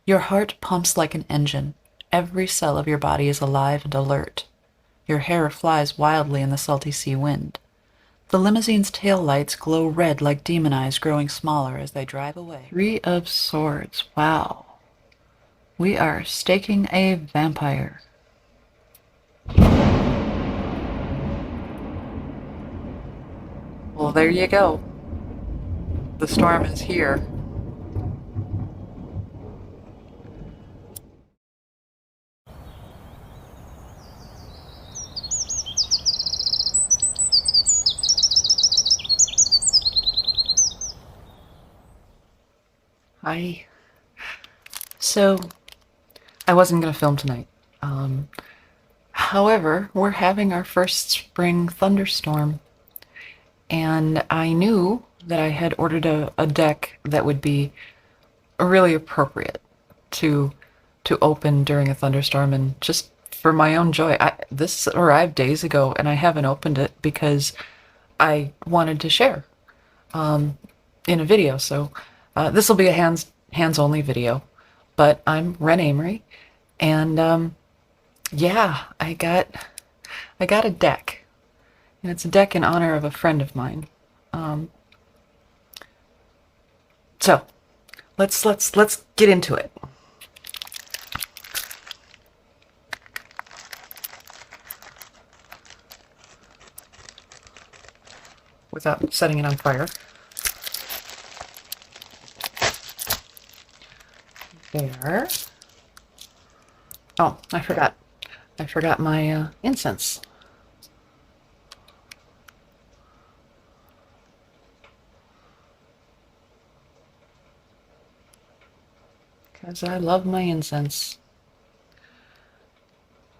Your heart pumps like an engine. Every cell of your body is alive and alert. Your hair flies wildly in the salty sea wind. The limousine's tail lights glow red like demon eyes growing smaller as they drive away. Three of Swords. Wow. We are staking a vampire. Well, there you go. The storm is here. Hi. So, I wasn't going to film tonight. However, we're having our first spring thunderstorm, and I knew that I had ordered a deck that would be really appropriate to open during a thunderstorm, and just for my own joy. This arrived days ago, and I haven't opened it because I wanted to share in a video. So this will be a hands only video, but I'm Ren Amory, and yeah, I got a deck, and it's a deck in honor of a friend of mine. So let's get into it. Without setting it on fire. There. Oh, I forgot. I forgot my incense. Because I love my incense.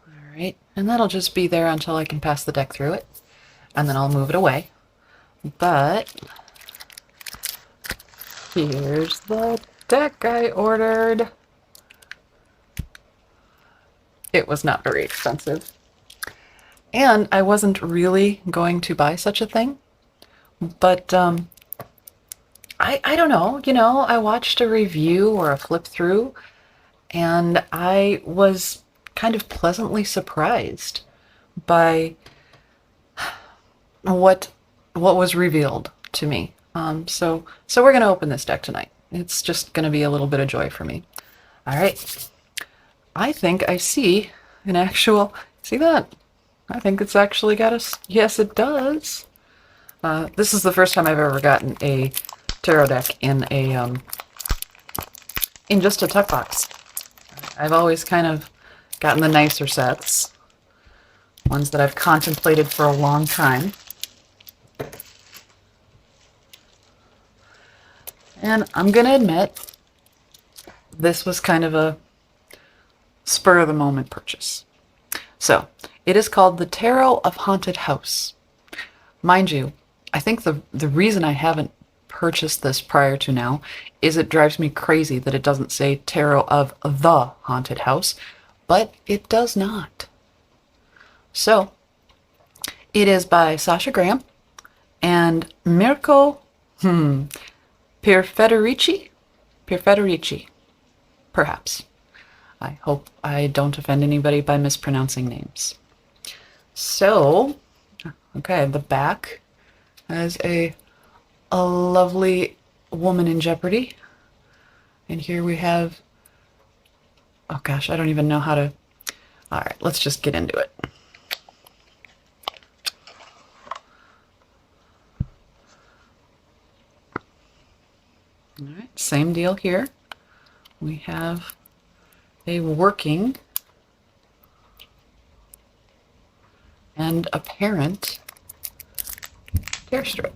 Alright, and that'll just be there until I can pass the deck through it. And then I'll move it away. But here's the deck I ordered. It was not very expensive. And I wasn't really going to buy such a thing. But I don't know, I watched a review or a flip through, and I was kind of pleasantly surprised by what was revealed to me. So we're gonna open this deck tonight. It's just gonna be a little bit of joy for me. All right. I think I see an actual. See that? I think it's actually got a. Yes, it does. This is the first time I've ever gotten a tarot deck in just a tuck box. I've always kind of gotten the nicer sets, ones that I've contemplated for a long time. And I'm gonna admit, this was kind of a spur of the moment purchase. So, it is called the Tarot of Haunted House. Mind you, I think the reason I haven't purchased this prior to now is it drives me crazy that it doesn't say Tarot of the Haunted House, but it does not. So, it is by Sasha Graham and Mirko Pierfederici? Pierfederici, perhaps. I hope I don't offend anybody by mispronouncing names. So, okay, the back has a lovely woman in jeopardy. And here we have, oh gosh, I don't even know how to, all right, let's just get into it. All right, same deal here. We have a working and apparent tear strip.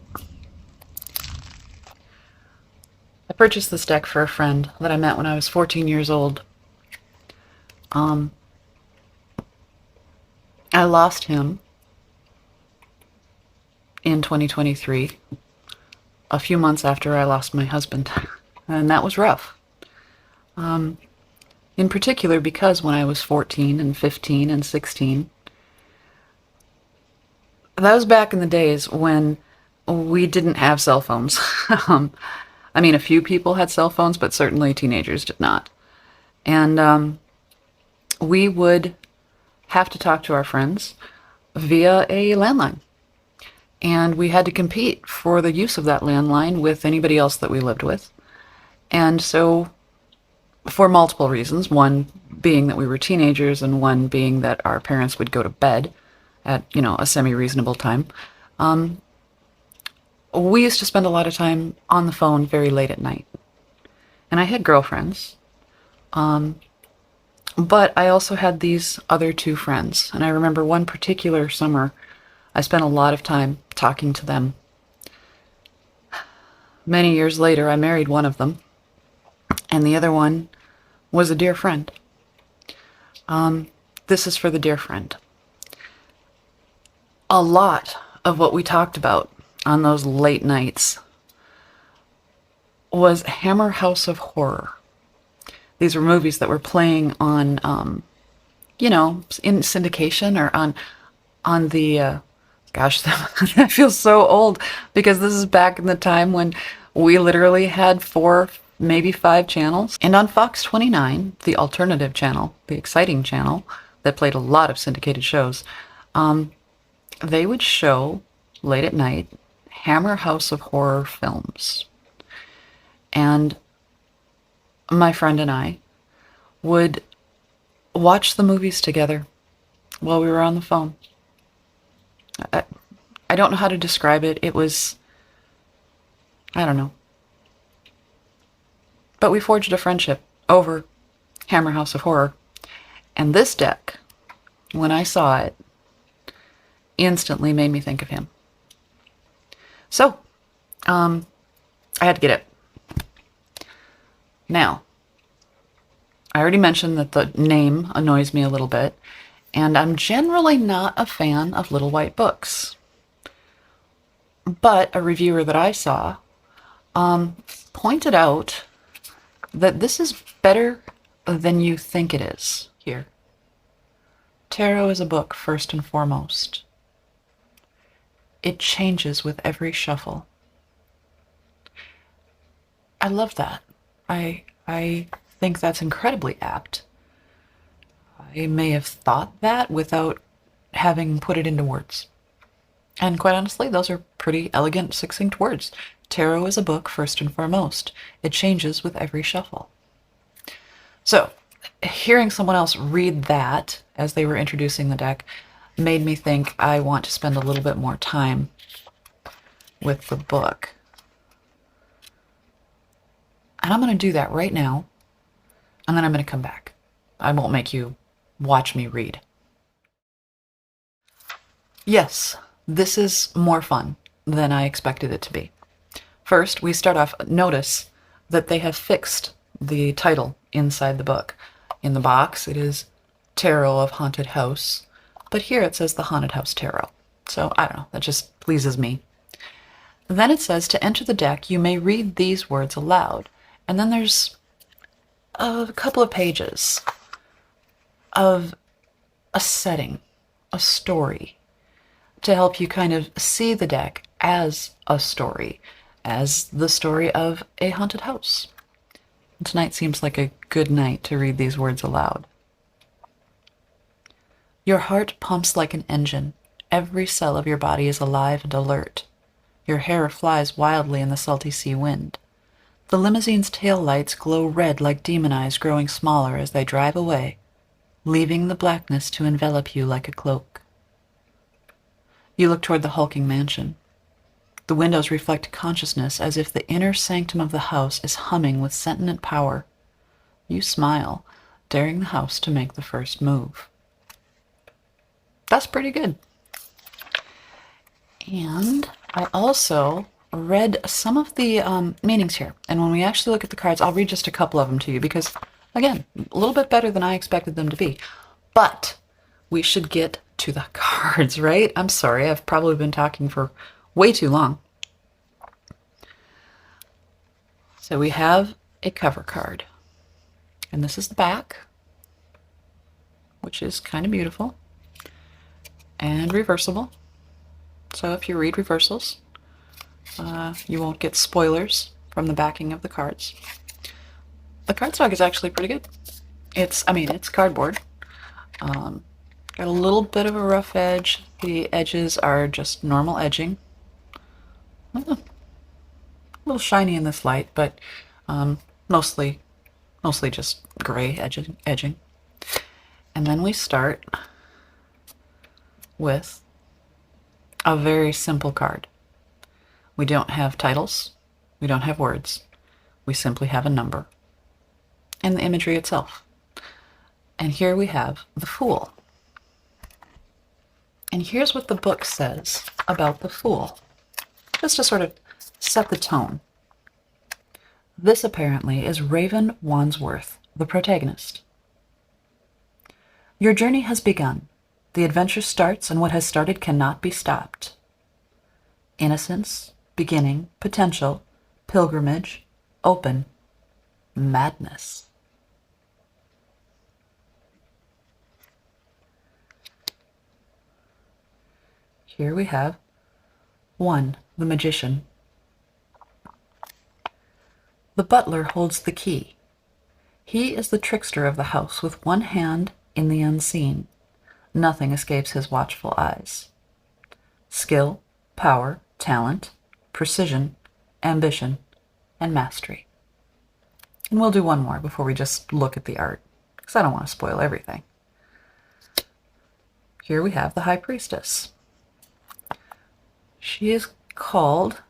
I purchased this deck for a friend that I met when I was 14 years old. I lost him in 2023, a few months after I lost my husband, and that was rough. In particular because when I was 14 and 15 and 16, that was back in the days when we didn't have cell phones. I mean, a few people had cell phones, but certainly teenagers did not. And we would have to talk to our friends via a landline. And we had to compete for the use of that landline with anybody else that we lived with. And so, for multiple reasons, one being that we were teenagers and one being that our parents would go to bed at, a semi-reasonable time, we used to spend a lot of time on the phone very late at night. And I had girlfriends, but I also had these other two friends. And I remember one particular summer, I spent a lot of time talking to them. Many years later, I married one of them, and the other one was a dear friend. This is for the dear friend. A lot of what we talked about on those late nights was Hammer House of Horror. These were movies that were playing on, in syndication or on the, gosh, I feel so old because this is back in the time when we literally had 4, maybe 5 channels. And on Fox 29, the alternative channel, the exciting channel that played a lot of syndicated shows, they would show late at night Hammer House of Horror films. And my friend and I would watch the movies together while we were on the phone. I don't know how to describe it. It was, I don't know. But we forged a friendship over Hammer House of Horror. And this deck, when I saw it, instantly made me think of him. So, I had to get it. Now, I already mentioned that the name annoys me a little bit, and I'm generally not a fan of little white books. But a reviewer that I saw pointed out that this is better than you think it is. Here. Tarot is a book, first and foremost. It changes with every shuffle. I love that. I think that's incredibly apt. I may have thought that without having put it into words. And quite honestly, those are pretty elegant, succinct words. Tarot is a book, first and foremost. It changes with every shuffle. So, hearing someone else read that as they were introducing the deck made me think I want to spend a little bit more time with the book. And I'm going to do that right now, and then I'm going to come back. I won't make you watch me read. Yes, this is more fun than I expected it to be. First, we start off, notice that they have fixed the title inside the book. In the box, it is Tarot of Haunted House, but here it says the Haunted House Tarot. So, I don't know, that just pleases me. Then it says, to enter the deck, you may read these words aloud. And then there's a couple of pages of a setting, a story, to help you kind of see the deck as a story, as the story of a haunted house. And tonight seems like a good night to read these words aloud. Your heart pumps like an engine. Every cell of your body is alive and alert. Your hair flies wildly in the salty sea wind. The limousine's tail lights glow red like demon eyes growing smaller as they drive away, leaving the blackness to envelop you like a cloak. You look toward the hulking mansion. The windows reflect consciousness as if the inner sanctum of the house is humming with sentient power. You smile, daring the house to make the first move. That's pretty good. And I also read some of the meanings here. And when we actually look at the cards, I'll read just a couple of them to you because, again, a little bit better than I expected them to be. But we should get to the cards, right? I'm sorry, I've probably been talking for way too long. So we have a cover card. And this is the back, which is kind of beautiful. And reversible. So if you read reversals, you won't get spoilers from the backing of the cards. The cardstock is actually pretty good. It's cardboard. Um, got a little bit of a rough edge. The edges are just normal edging. A little shiny in this light, but um, mostly just gray edging. And then we start with a very simple card. We don't have titles. We don't have words. We simply have a number and the imagery itself. And here we have the Fool. And here's what the book says about the Fool, just to sort of set the tone. This apparently is Raven Wandsworth, the protagonist. Your journey has begun. The adventure starts, and what has started cannot be stopped. Innocence, beginning, potential, pilgrimage, open, madness. Here we have 1. The Magician. The butler holds the key. He is the trickster of the house, with one hand in the unseen. Nothing escapes his watchful eyes. Skill, power, talent, precision, ambition, and mastery. And we'll do one more before we just look at the art, because I don't want to spoil everything. Here we have the High Priestess. She is called,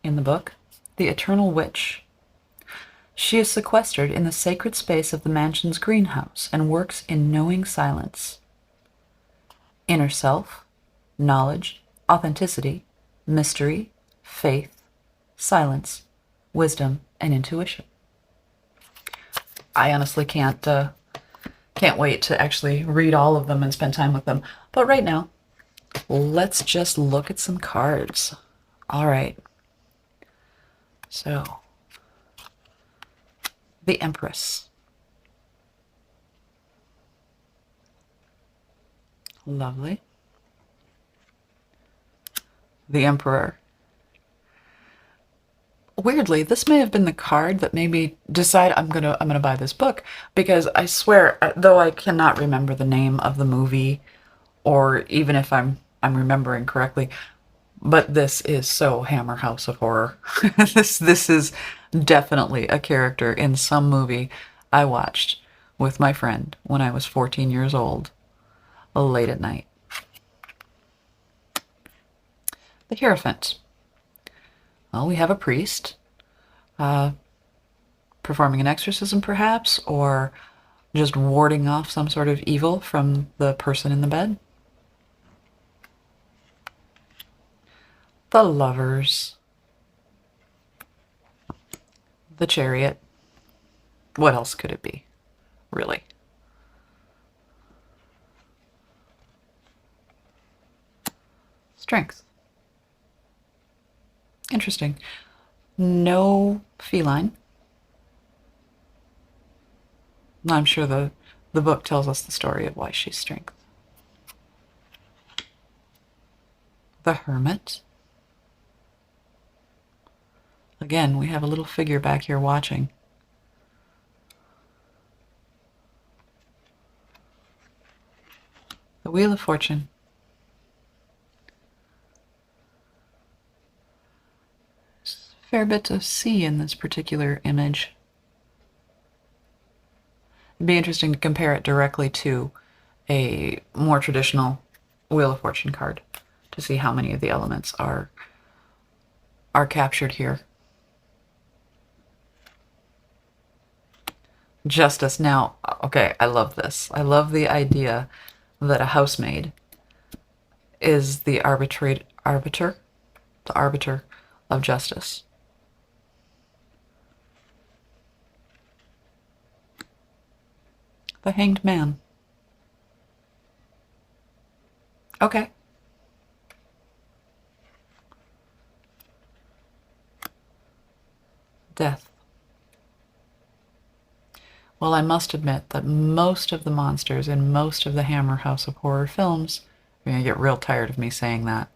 in the book, the Eternal Witch. She is sequestered in the sacred space of the mansion's greenhouse and works in knowing silence. Inner self, knowledge, authenticity, mystery, faith, silence, wisdom, and intuition. I honestly can't wait to actually read all of them and spend time with them. But right now, let's just look at some cards. All right. So, the Empress. Lovely. The Emperor. Weirdly, this may have been the card that made me decide I'm gonna buy this book, because I swear, though I cannot remember the name of the movie, or even if I'm remembering correctly, but this is so Hammer House of Horror. This is definitely a character in some movie I watched with my friend when I was 14 years old, late at night. The Hierophant. Well, we have a priest performing an exorcism, perhaps, or just warding off some sort of evil from the person in the bed. The Lovers. The Chariot. What else could it be, really? Strength. Interesting. No feline. I'm sure the book tells us the story of why she's strength. The Hermit. Again, we have a little figure back here watching. The Wheel of Fortune. There's a fair bit to see in this particular image. It'd be interesting to compare it directly to a more traditional Wheel of Fortune card to see how many of the elements are captured here. Justice. Now, okay, I love this. I love the idea that a housemaid is the arbiter of justice. The Hanged Man. Okay. Death. Well, I must admit that most of the monsters in most of the Hammer House of Horror films, you're gonna get real tired of me saying that,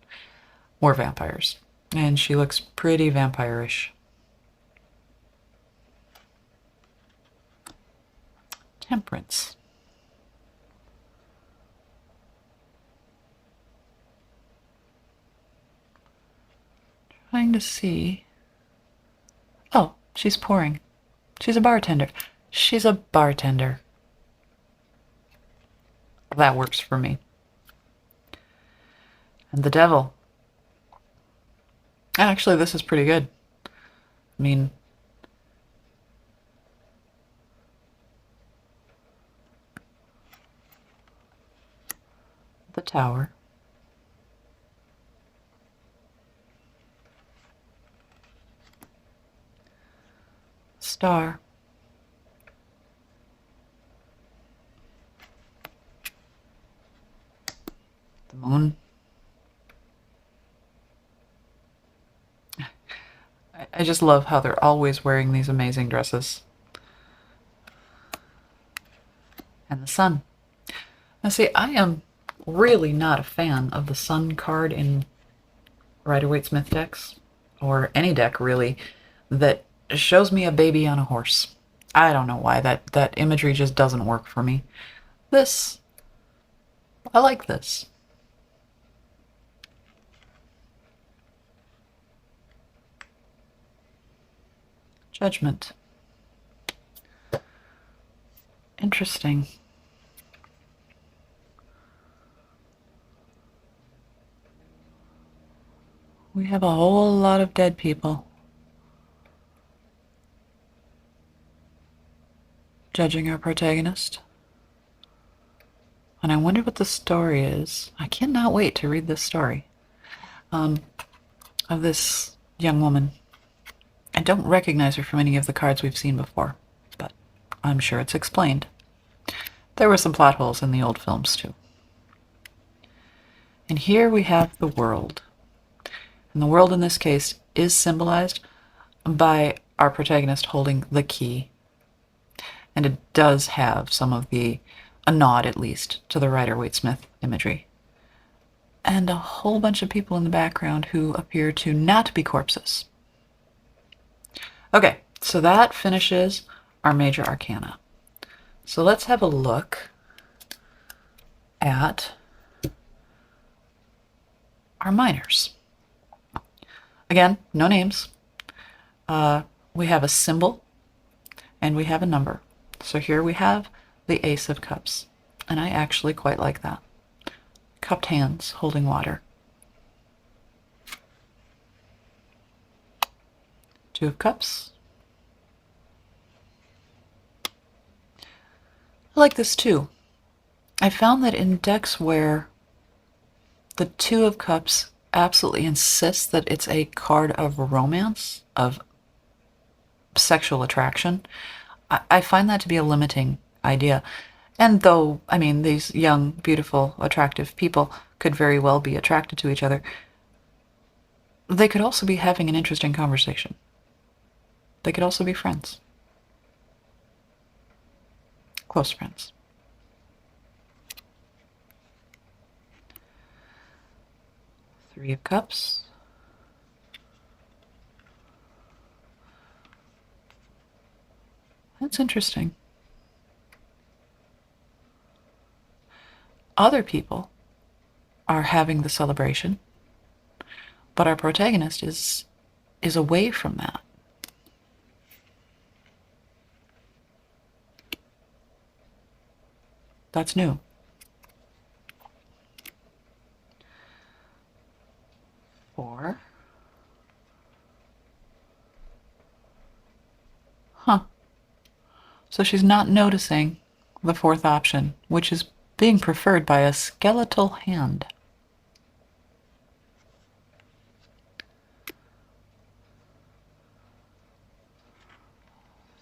were vampires. And she looks pretty vampire-ish. Temperance. Trying to see. Oh, she's pouring. She's a bartender. She's a bartender. That works for me. And the devil. Actually, this is pretty good. I mean, the Tower. Star. The moon. I just love how they're always wearing these amazing dresses. And the sun. Now see, I am really not a fan of the sun card in Rider-Waite-Smith decks, or any deck really, that shows me a baby on a horse. I don't know why, that imagery just doesn't work for me. This, I like this. Judgment. Interesting. We have a whole lot of dead people judging our protagonist. And I wonder what the story is. I cannot wait to read this story of this young woman. I don't recognize her from any of the cards we've seen before, but I'm sure it's explained. There were some plot holes in the old films too. And here we have the world. And the world in this case is symbolized by our protagonist holding the key. And it does have some of a nod at least, to the Rider-Waite-Smith imagery. And a whole bunch of people in the background who appear to not be corpses. Okay, so that finishes our major arcana. So let's have a look at our minors. Again, no names. We have a symbol and we have a number. So here we have the Ace of Cups, and I actually quite like that. Cupped hands holding water. Two of Cups. I like this too. I found that in decks where the Two of Cups absolutely insists that it's a card of romance, of sexual attraction, I find that to be a limiting idea. And though, I mean, these young, beautiful, attractive people could very well be attracted to each other, they could also be having an interesting conversation. They could also be friends. Close friends. Three of Cups. That's interesting. Other people are having the celebration, but our protagonist is away from that. That's new. Four. Huh. So she's not noticing the fourth option, which is being preferred by a skeletal hand.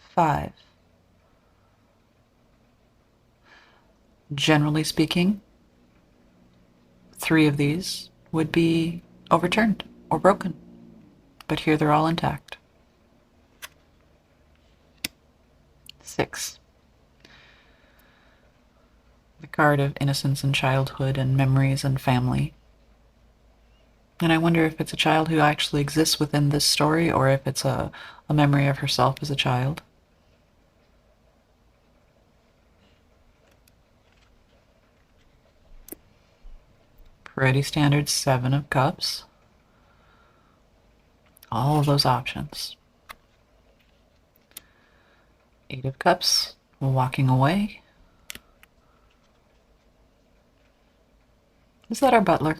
Five. Generally speaking, three of these would be overturned or broken, but here they're all intact. Six. The card of innocence and childhood and memories and family. And I wonder if it's a child who actually exists within this story, or if it's a memory of herself as a child. pretty standard 7 of Cups. All of those options. 8 of Cups, walking away. Is that our butler?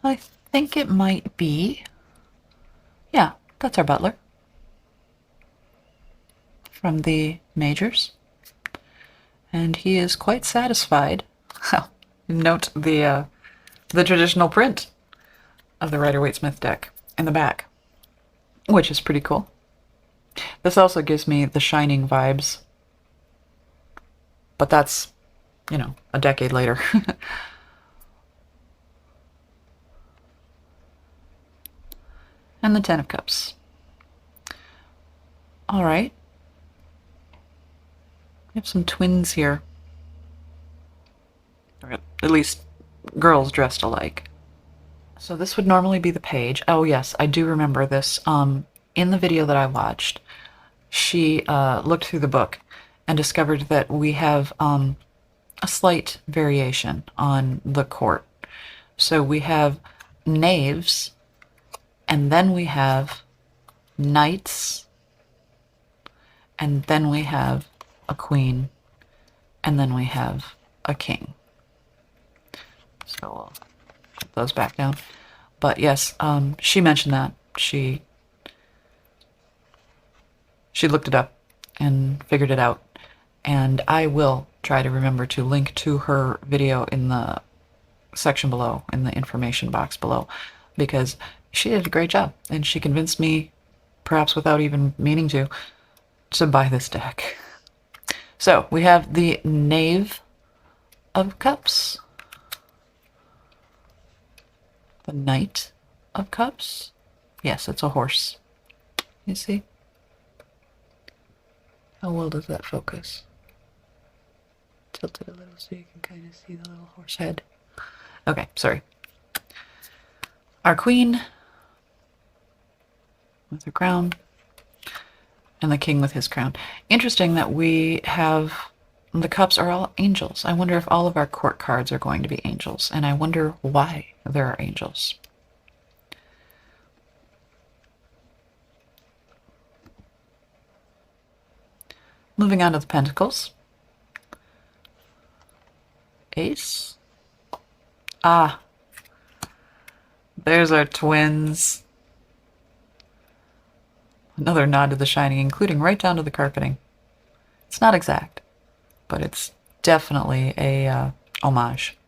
I think it might be. Yeah, that's our butler. From the majors. And he is quite satisfied. Note the traditional print of the Rider-Waite-Smith deck in the back, which is pretty cool. This also gives me the Shining vibes, but that's, you know, a decade later. And the 10 of Cups. All right. We have some twins here. Or at least girls dressed alike. So this would normally be the page. Oh yes, I do remember this. In the video that I watched, she looked through the book and discovered that we have a slight variation on the court. So we have knaves, and then we have knights, and then we have a queen, and then we have a king. So we'll put those back down. But yes, she mentioned that. She looked it up and figured it out. And I will try to remember to link to her video in the section below, in the information box below, because she did a great job. And she convinced me, perhaps without even meaning to buy this deck. So we have the Knave of Cups. The Knight of Cups. Yes, it's a horse. You see? How well does that focus? Tilt it a little so you can kind of see the little horse head. Okay, sorry. Our queen with her crown, and the king with his crown. Interesting that we have the cups are all angels. I wonder if all of our court cards are going to be angels, and I wonder why there are angels. Moving on to the pentacles. Ace. Ah, there's our twins. Another nod to The Shining, including right down to the carpeting. It's not exact, but it's definitely a homage.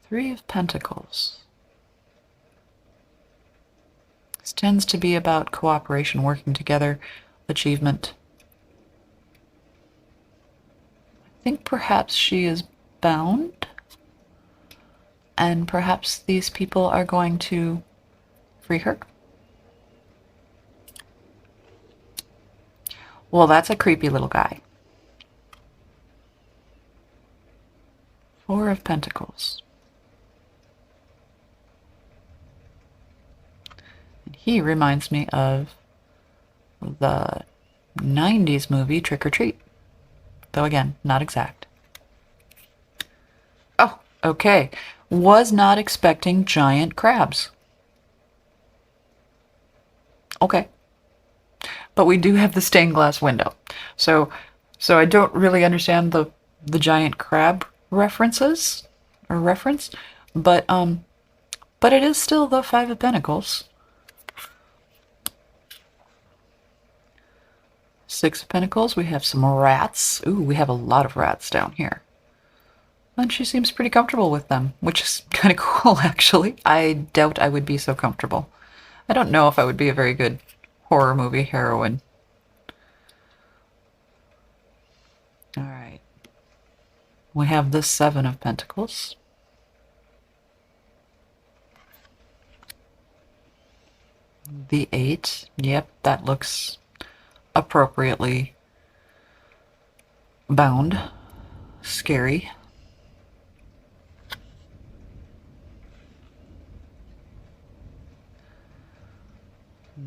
Three of Pentacles. This tends to be about cooperation, working together, achievement. I think perhaps she is bound, and perhaps these people are going to free her. Well, that's a creepy little guy. Four of Pentacles. And he reminds me of the 90s movie Trick or Treat. Though again, not exact. Oh, okay. Was not expecting giant crabs. Okay. But we do have the stained glass window. So I don't really understand the giant crab references or reference, but it is still the Five of Pentacles. Six of Pentacles, we have some rats. Ooh, we have a lot of rats down here. And she seems pretty comfortable with them, which is kind of cool, actually. I doubt I would be so comfortable. I don't know if I would be a very good horror movie heroine. All right. We have the Seven of Pentacles. The Eight. Yep, that looks appropriately bound. Scary.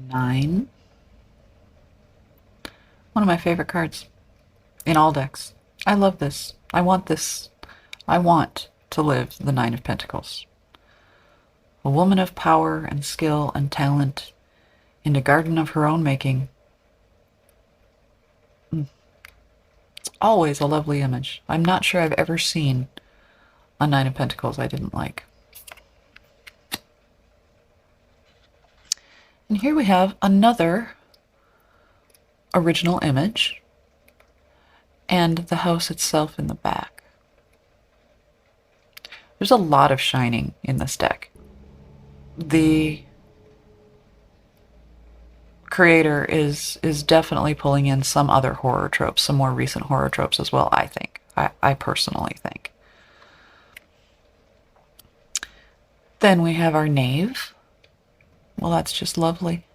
9. One of my favorite cards in all decks. I love this. I want this. I want to live the 9 of Pentacles. A woman of power and skill and talent in a garden of her own making. It's always a lovely image. I'm not sure I've ever seen a 9 of Pentacles I didn't like. And here we have another original image and the house itself in the back. There's a lot of shining in this deck. The creator is definitely pulling in some other horror tropes, some more recent horror tropes as well, I think. I personally think. Then we have our knave. Well, that's just lovely.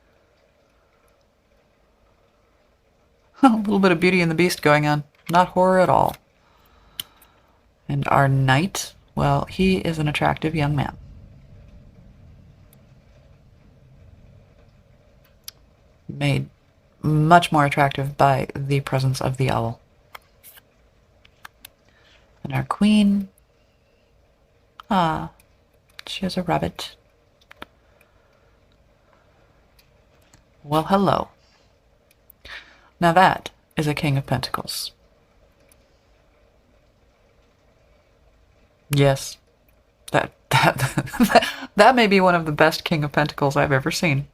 A little bit of Beauty and the Beast going on. Not horror at all. And our knight, well, he is an attractive young man. Made much more attractive by the presence of the owl. And our queen, she has a rabbit. Well, hello. Now that is a King of Pentacles. Yes, that may be one of the best King of Pentacles I've ever seen.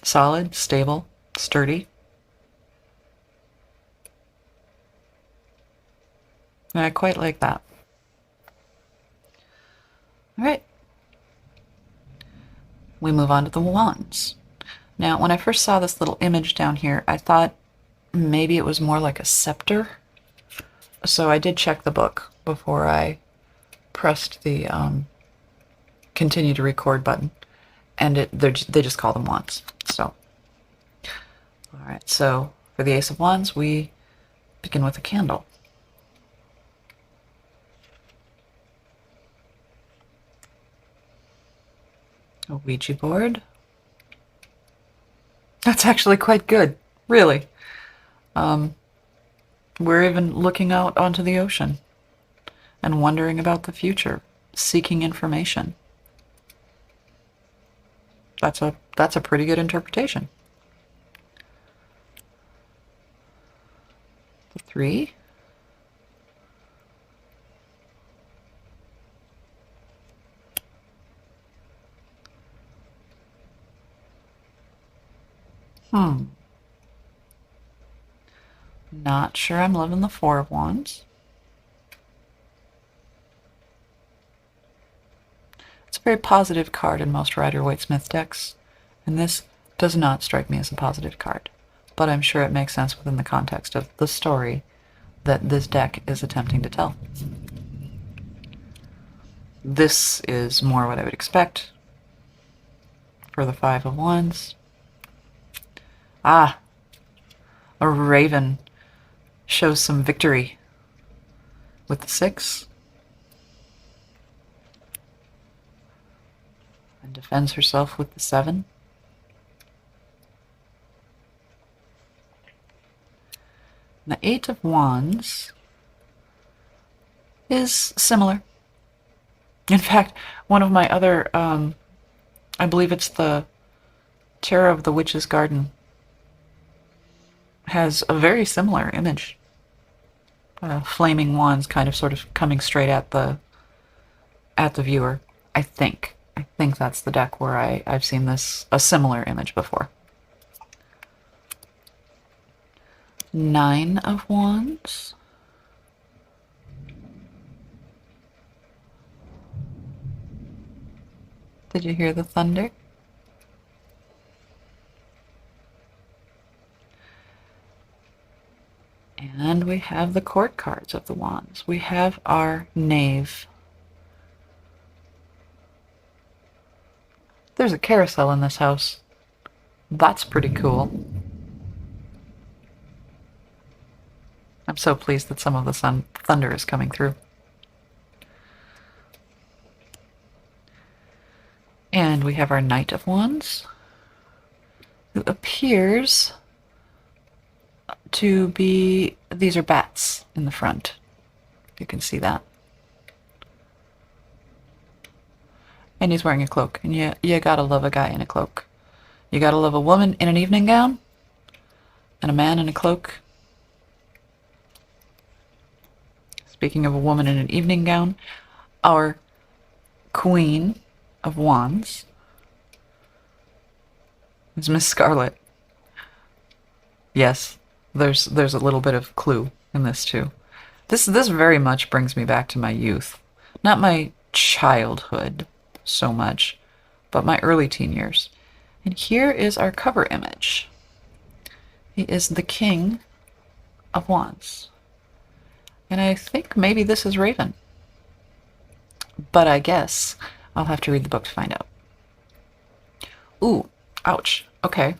Solid, stable, sturdy. And I quite like that. All right. We move on to the wands. Now, when I first saw this little image down here, I thought maybe it was more like a scepter. So I did check the book before I pressed the continue to record button. And they just call them wands. So, all right. So for the Ace of Wands, we begin with a candle. A Ouija board. That's actually quite good, really. We're even looking out onto the ocean and wondering about the future, seeking information. That's a pretty good interpretation. The 3. Not sure I'm loving the 4 of Wands. It's a very positive card in most Rider-Waite-Smith decks, and this does not strike me as a positive card, but I'm sure it makes sense within the context of the story that this deck is attempting to tell. This is more what I would expect for the 5 of Wands. A raven shows some victory with the 6 and defends herself with the 7. The 8 of Wands is similar. In fact, one of my other, I believe it's the Terror of the Witch's Garden, has a very similar image. Flaming wands kind of sort of coming straight at the viewer. I think that's the deck where I've seen a similar image before. 9 of Wands. Did you hear the thunder? And we have the court cards of the wands. We have our knave. There's a carousel in this house. That's pretty cool. I'm so pleased that some of the thunder is coming through. And we have our Knight of Wands, who appears to be, these are bats in the front. You can see that. And he's wearing a cloak, and you gotta love a guy in a cloak. You gotta love a woman in an evening gown, and a man in a cloak. Speaking of a woman in an evening gown, our Queen of Wands is Miss Scarlet. Yes, there's a little bit of clue in this too. This very much brings me back to my youth. Not my childhood so much, but my early teen years. And here is our cover image. He is the King of Wands. And I think maybe this is Raven. But I guess I'll have to read the book to find out. Ooh, ouch. Okay.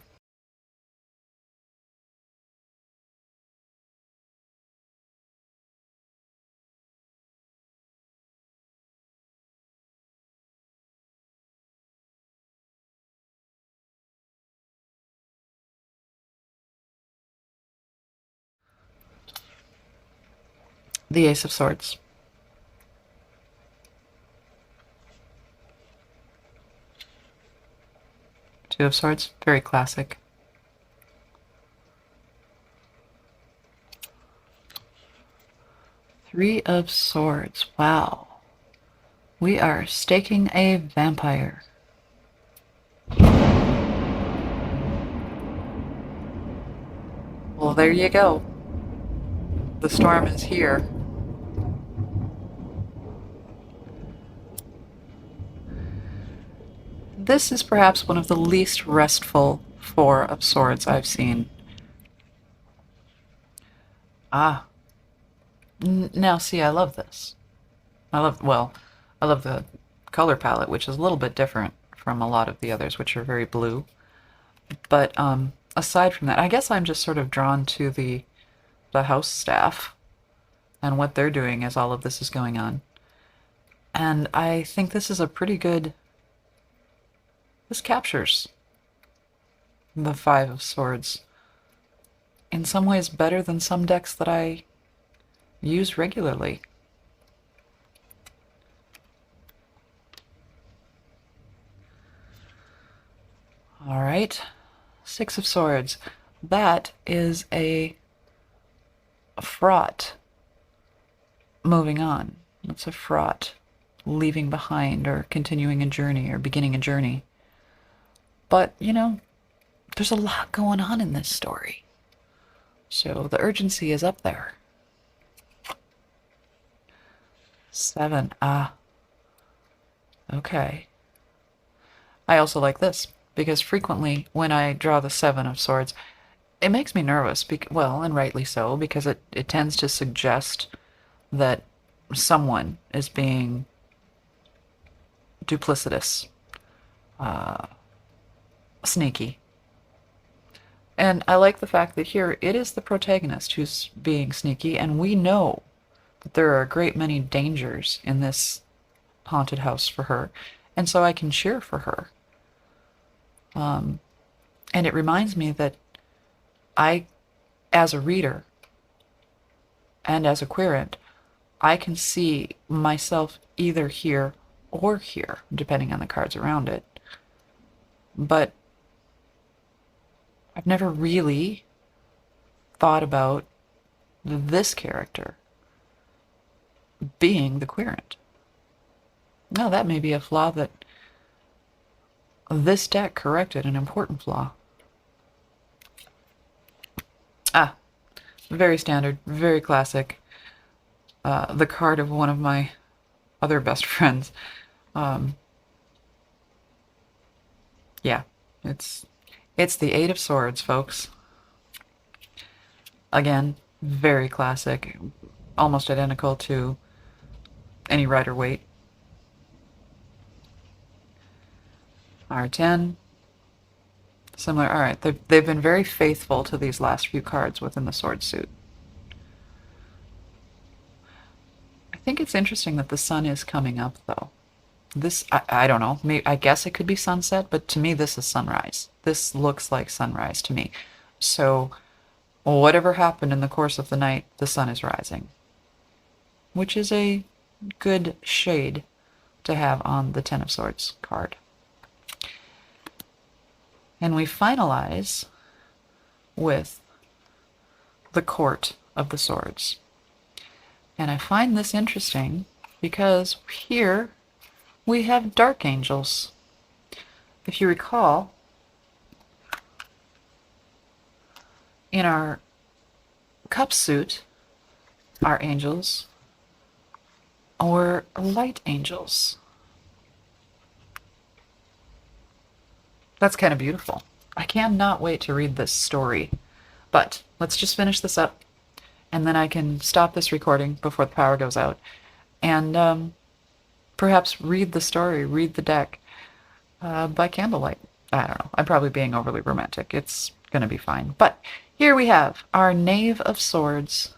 The Ace of Swords. Two of Swords, very classic. Three of Swords, wow. We are staking a vampire. Well, there you go. The storm is here. This is perhaps one of the least restful Four of Swords I've seen. Ah. Now, see, I love this. I love the color palette, which is a little bit different from a lot of the others, which are very blue. But aside from that, I guess I'm just sort of drawn to the house staff and what they're doing as all of this is going on. And I think this is a pretty good... This captures the Five of Swords in some ways better than some decks that I use regularly. All right, Six of Swords. That is a fraught moving on. That's a fraught leaving behind or continuing a journey or beginning a journey. But, you know, there's a lot going on in this story. So the urgency is up there. Seven. Ah. Okay. I also like this, because frequently when I draw the Seven of Swords, it makes me nervous, well, and rightly so, because it tends to suggest that someone is being duplicitous, sneaky. And I like the fact that here it is the protagonist who's being sneaky, and we know that there are a great many dangers in this haunted house for her, and so I can cheer for her. And it reminds me that I, as a reader and as a querent, I can see myself either here or here, depending on the cards around it. But I've never really thought about this character being the querent. Now, that may be a flaw that this deck corrected, an important flaw. Ah, very standard, very classic. The card of one of my other best friends. Yeah, it's the Eight of Swords, folks. Again, very classic, almost identical to any Rider-Waite. R10. Similar. All right, they've been very faithful to these last few cards within the sword suit. I think it's interesting that the sun is coming up, though. This, I don't know. Maybe, I guess it could be sunset, but to me, this is sunrise. This looks like sunrise to me. So, whatever happened in the course of the night, the sun is rising, which is a good shade to have on the Ten of Swords card. And we finalize with the Court of the Swords. And I find this interesting because here we have dark angels. If you recall, in our cup suit, our angels were light angels. That's kind of beautiful. I cannot wait to read this story. But let's just finish this up, and then I can stop this recording before the power goes out, and perhaps read the story, read the deck by candlelight. I don't know. I'm probably being overly romantic. It's going to be fine. But here we have our Knave of Swords.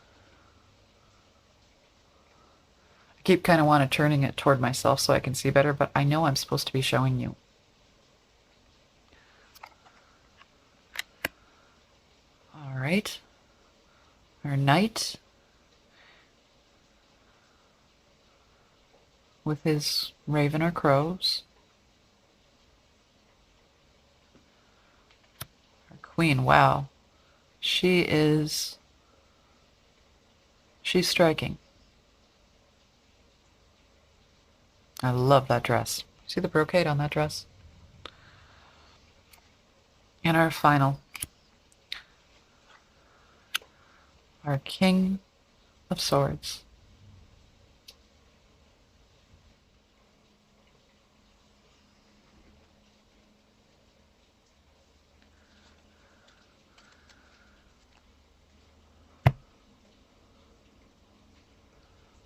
I keep kind of want to turning it toward myself so I can see better, but I know I'm supposed to be showing you. All right. Our Knight with his raven or crows. Our Queen, wow. She's striking. I love that dress. See the brocade on that dress? And our final, our King of Swords.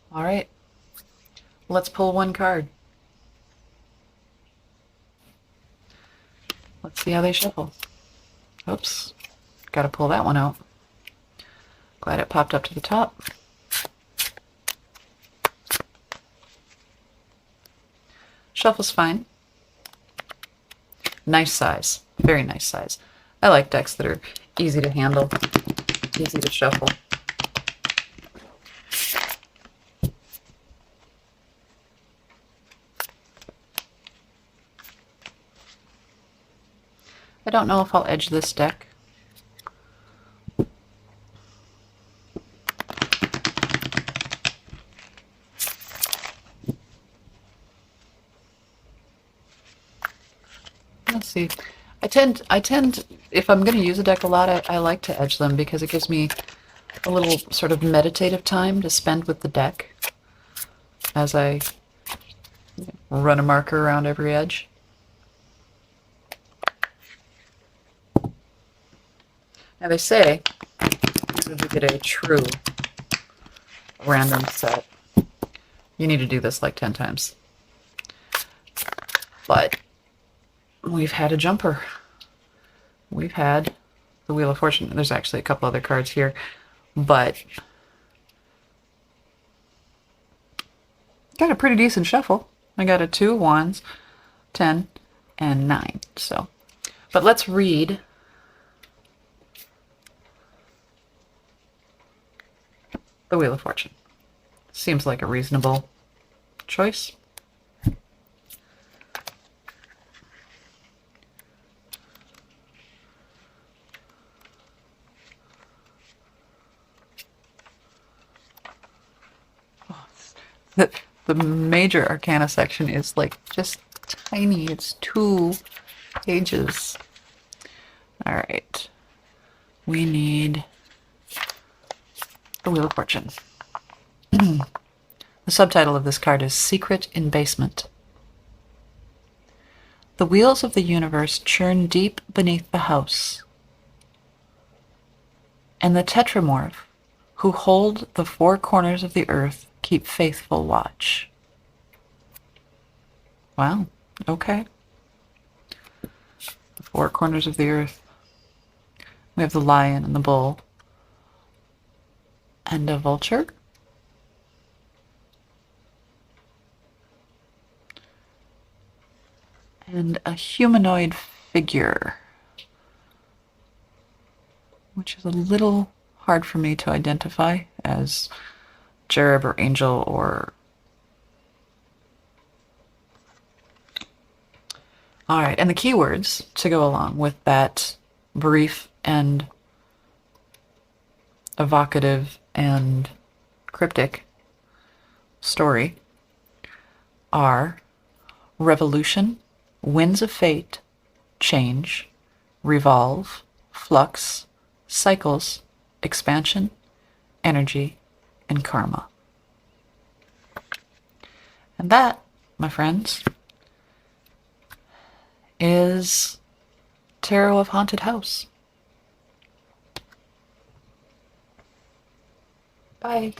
All right, let's pull one card. Let's see how they shuffle. Oops, got to pull that one out. Glad it popped up to the top. Shuffle's fine. Nice size, very nice size. I like decks that are easy to handle, easy to shuffle. I don't know if I'll edge this deck. Let's see. I tend, if I'm going to use a deck a lot, I like to edge them because it gives me a little sort of meditative time to spend with the deck as I run a marker around every edge. Now they say if you get a true random set, you need to do this like 10 times. But we've had a jumper. We've had the Wheel of Fortune. There's actually a couple other cards here, but got a pretty decent shuffle. I got a 2 of Wands, 10, and 9. So, but let's read the Wheel of Fortune. Seems like a reasonable choice. The major arcana section is like just tiny. It's 2 pages. All right. We need the Wheel of Fortune. The subtitle of this card is Secret in Basement. The wheels of the universe churn deep beneath the house, and the tetramorph who hold the 4 corners of the earth keep faithful watch. Wow, okay. The 4 corners of the earth. We have the lion and the bull. And a vulture. and a humanoid figure, which is a little hard for me to identify as cherub or angel or... All right, and the keywords to go along with that brief and evocative and cryptic story are revolution, winds of fate, change, revolve, flux, cycles, expansion, energy, and karma. And that, my friends, is Tarot of Haunted House. Bye.